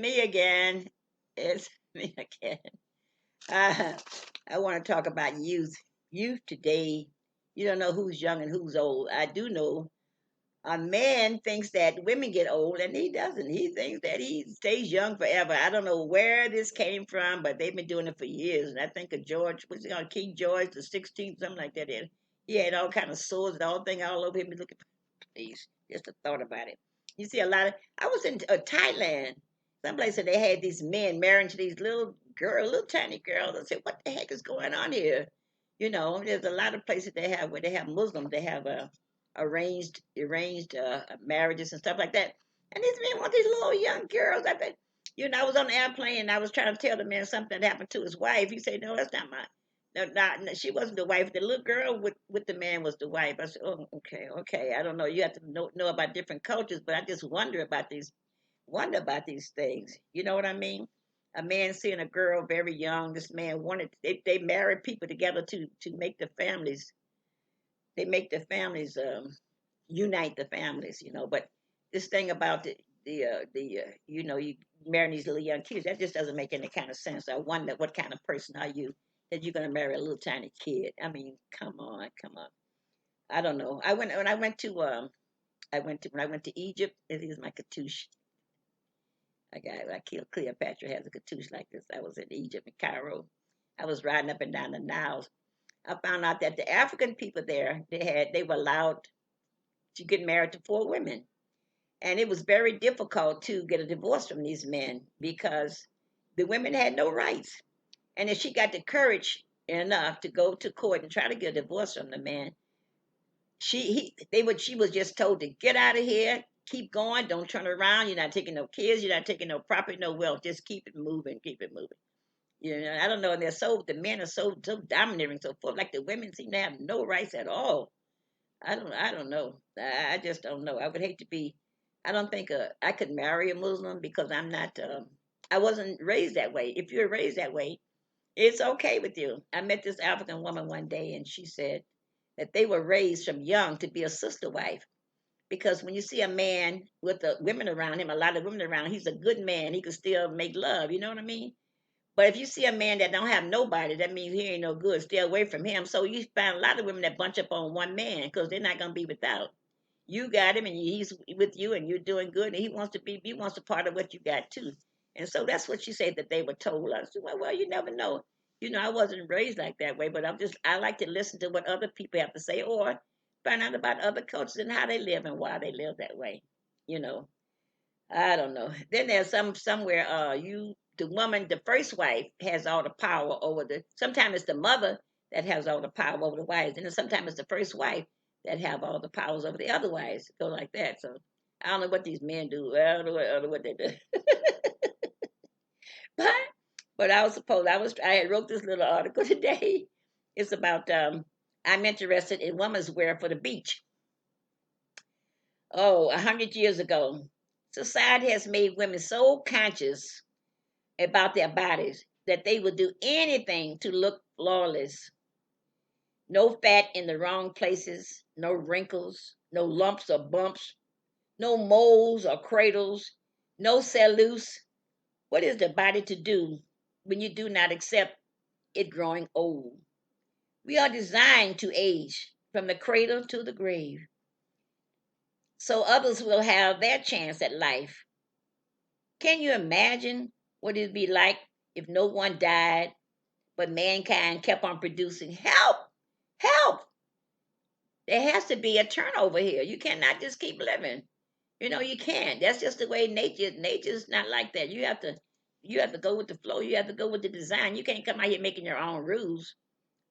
me again. It's me again. Uh, I want to talk about youth. Youth today, you don't know who's young and who's old. I do know a man thinks that women get old, and he doesn't. He thinks that he stays young forever. I don't know where this came from, but they've been doing it for years. And I think of George, what's he called, King George the 16th, something like that. He had all kind of swords and all thing all over him. Look at, please, just a thought about it. You see a lot of. I was in Thailand, someplace that they had these men marrying to these little girls, little tiny girls. I said, what the heck is going on here? There's a lot of places they have where they have Muslims. They have arranged marriages and stuff like that. And these men want these little young girls. I bet, I was on the airplane and I was trying to tell the man something that happened to his wife. He said, "No, that's not my. No, not, no, she wasn't the wife. The little girl with the man was the wife." I said, "Oh, okay, okay. I don't know. You have to know about different cultures, but I just wonder about these things. You know what I mean? A man seeing a girl very young. This man wanted. They married people together to make the families. They make the families unite the families. But this thing about you marrying these little young kids, that just doesn't make any kind of sense. I wonder what kind of person are you that you're gonna marry a little tiny kid? I mean, come on, come on. I don't know. I went to Egypt. It is my cartouche. Cleopatra has a cartouche like this. I was in Egypt in Cairo. I was riding up and down the Nile. I found out that the African people there, they were allowed to get married to four women. And it was very difficult to get a divorce from these men because the women had no rights. And if she got the courage enough to go to court and try to get a divorce from the man, she was just told to get out of here, keep going, don't turn around. You're not taking no kids, you're not taking no property, no wealth. Just keep it moving, keep it moving. I don't know. And the men are so domineering, so forth. Like the women seem to have no rights at all. I don't know. I just don't know. I would hate to be. I don't think I could marry a Muslim because I'm not. I wasn't raised that way. If you're raised that way, it's okay with you. I met this African woman one day, and she said that they were raised from young to be a sister wife. Because when you see a man with the women around him, a lot of women around, he's a good man. He can still make love. You know what I mean? But if you see a man that don't have nobody, that means he ain't no good. Stay away from him. So you find a lot of women that bunch up on one man because they're not gonna be without. You got him, and he's with you, and you're doing good, and he wants a part of what you got too. And so that's what she said that they were told us. Well, you never know. I wasn't raised like that way, but I like to listen to what other people have to say, or find out about other cultures and how they live and why they live that way. You know. I don't know. Then there's somewhere the woman, the first wife has all the power over sometimes it's the mother that has all the power over the wives. And then sometimes it's the first wife that have all the powers over the other wives. It goes like that. So I don't know what these men do. I don't know what they do. but but I had wrote this little article today. It's about I'm interested in women's wear for the beach. Oh, 100 years ago, society has made women so conscious about their bodies that they would do anything to look flawless. No fat in the wrong places, no wrinkles, no lumps or bumps, no moles or cradles, no cellulose. What is the body to do when you do not accept it growing old? We are designed to age from the cradle to the grave, so others will have their chance at life. Can you imagine what it'd be like if no one died, but mankind kept on producing? Help! Help! There has to be a turnover here. You cannot just keep living. You can't. That's just the way nature's not like that. You have to go with the flow. You have to go with the design. You can't come out here making your own rules.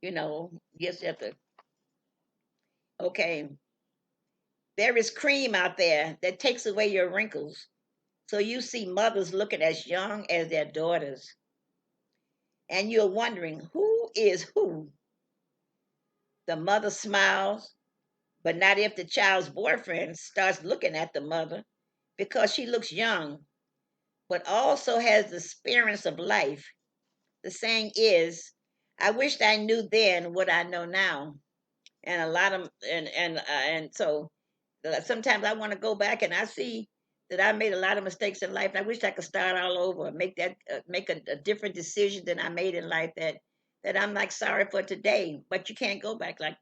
You just have to. Okay, there is cream out there that takes away your wrinkles. So you see mothers looking as young as their daughters, and you're wondering who is who. The mother smiles, but not if the child's boyfriend starts looking at the mother because she looks young, but also has the experience of life. The saying is, I wished I knew then what I know now. And a lot of and so sometimes I want to go back and I see that I made a lot of mistakes in life. And I wish I could start all over, make a different decision than I made in life. That I'm like sorry for today, but you can't go back like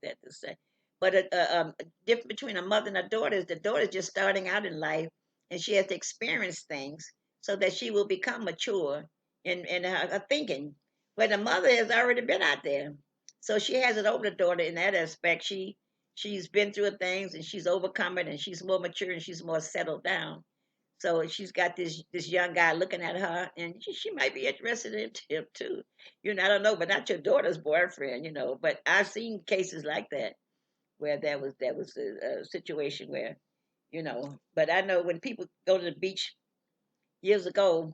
that to say. But a difference between a mother and a daughter is the daughter's just starting out in life, and she has to experience things so that she will become mature in her thinking. But the mother has already been out there, so she has an older daughter in that aspect. She's been through things and she's overcome it and she's more mature and she's more settled down. So she's got this young guy looking at her, and she might be interested in him too. I don't know, but not your daughter's boyfriend. But I've seen cases like that where that was a situation where. But I know when people go to the beach years ago,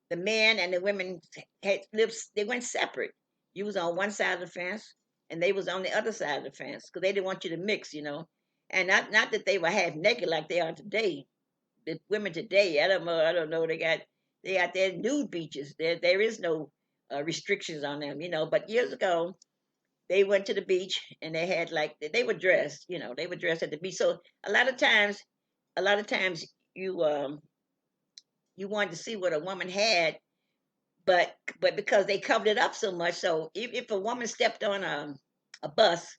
the men and the women had lives. They went separate. You was on one side of the fence, and they was on the other side of the fence because they didn't want you to mix. And not that they were half naked like they are today. The women today, I don't know. I don't know. They got their nude beaches. There is no restrictions on them. But years ago, they went to the beach and they had like they were dressed. They were dressed at the beach. So a lot of times, a lot of times you wanted to see what a woman had, but because they covered it up so much, so if a woman stepped on a bus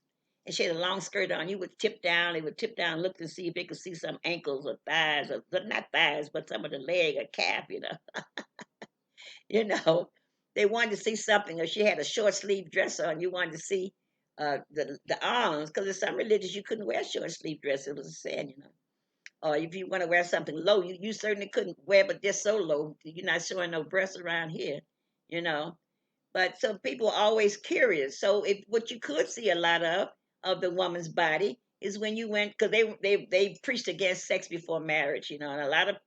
and she had a long skirt on, you would tip down. They would tip down, look to see if they could see some ankles or thighs, or but not thighs, but some of the leg or calf. You know, they wanted to see something. Or she had a short sleeve dress on, you wanted to see the arms, because in some religions you couldn't wear short sleeve dress. It was a sin. Or if you want to wear something low, you certainly couldn't wear, but just so low, you're not showing no breasts around here, you know. But so people are always curious. So if what you could see a lot of the woman's body is when you went, because they preached against sex before marriage, and a lot of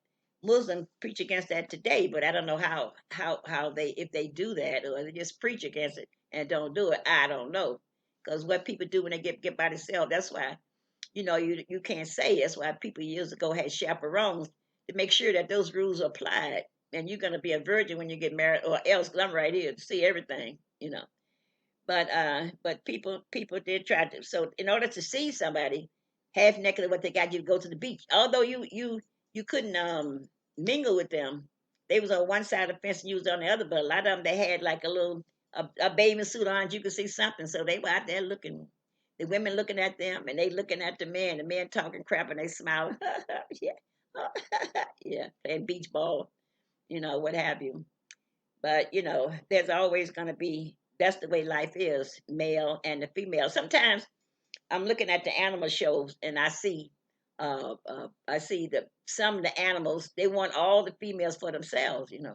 Muslims preach against that today. But I don't know how they, if they do that, or they just preach against it and don't do it. I don't know, because what people do when they get by themselves, that's why you can't say. That's why people years ago had chaperones to make sure that those rules are applied. And you're gonna be a virgin when you get married, or else 'cause I'm right here to see everything. But people did try to. So in order to see somebody half naked, what they got you to go to the beach. Although you couldn't mingle with them. They was on one side of the fence and you was on the other. But a lot of them they had like a bathing suit on. You could see something. So they were out there looking. The women looking at them and they looking at the men. The men talking crap and they smiling. Yeah, yeah, playing beach ball. What have you. But there's always going to be, that's the way life is, male and the female. Sometimes I'm looking at the animal shows and I see that some of the animals, they want all the females for themselves. And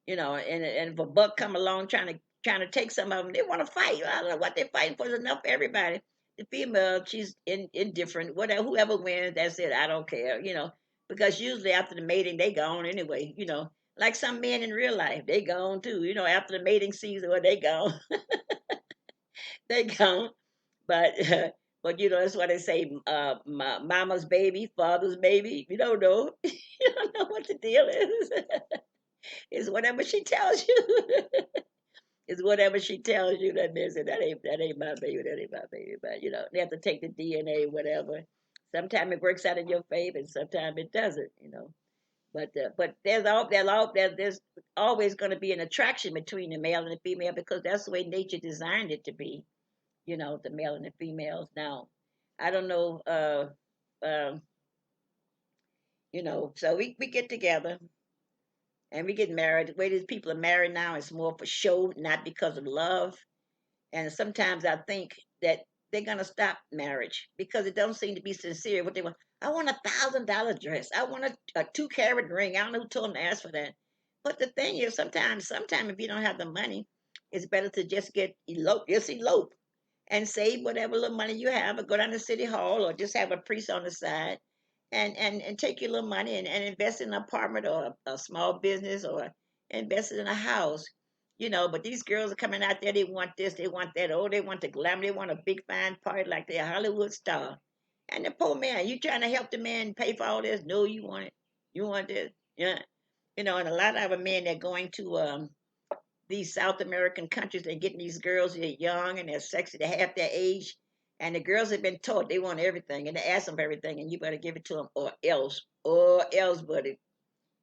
if a buck come along trying to take some of them, they want to fight. I don't know what they're fighting for. There's enough for everybody. The female, she's indifferent. Whatever, whoever wins, that's it. I don't care. Because usually after the mating, they gone anyway. Like some men in real life, they gone too. After the mating season, well, they gone. They gone. But but that's why they say, mama's baby, father's baby. You don't know. You don't know what the deal is. It's whatever she tells you. It's whatever she tells you. That means that ain't my baby. That ain't my baby. But they have to take the DNA, whatever. Sometimes it works out in your favor, and sometimes it doesn't. But there's always going to be an attraction between the male and the female, because that's the way nature designed it to be. The male and the females. Now, I don't know. Um, so we get together and we get married. The way these people are married now is more for show, not because of love. And sometimes I think that they're gonna stop marriage because it don't seem to be sincere. What they want, I want $1,000 dress. I want a 2 carat ring. I don't know who told them to ask for that. But the thing is, sometimes if you don't have the money, it's better to just elope and save whatever little money you have, or go down to City Hall, or just have a priest on the side, and take your little money and invest in an apartment, or a small business, or invest it in a house. But these girls are coming out there, they want this, they want that. Oh, they want the glamour, they want a big fine party like they're a Hollywood star. And the poor man, you trying to help the man pay for all this? No, you want it. You want this. Yeah. And a lot of our men, they're going to these South American countries. They're getting these girls, they're young and they're sexy, they half their age, And the girls have been taught they want everything and they ask them for everything, and you better give it to them or else, buddy.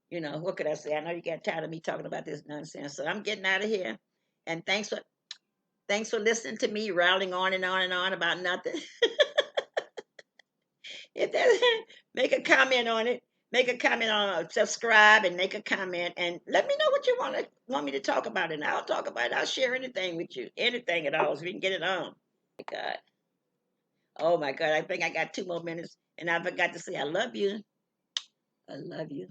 What could I say? I know you got tired of me talking about this nonsense, so I'm getting out of here. And thanks for listening to me rattling on and on and on about nothing. If that, make a comment on it. Make a comment on subscribe and make a comment and let me know what you want me to talk about, and I'll talk about it. I'll share anything with you, anything at all, so we can get it on. God. Oh my God, I think I got 2 more minutes, and I forgot to say I love you. I love you.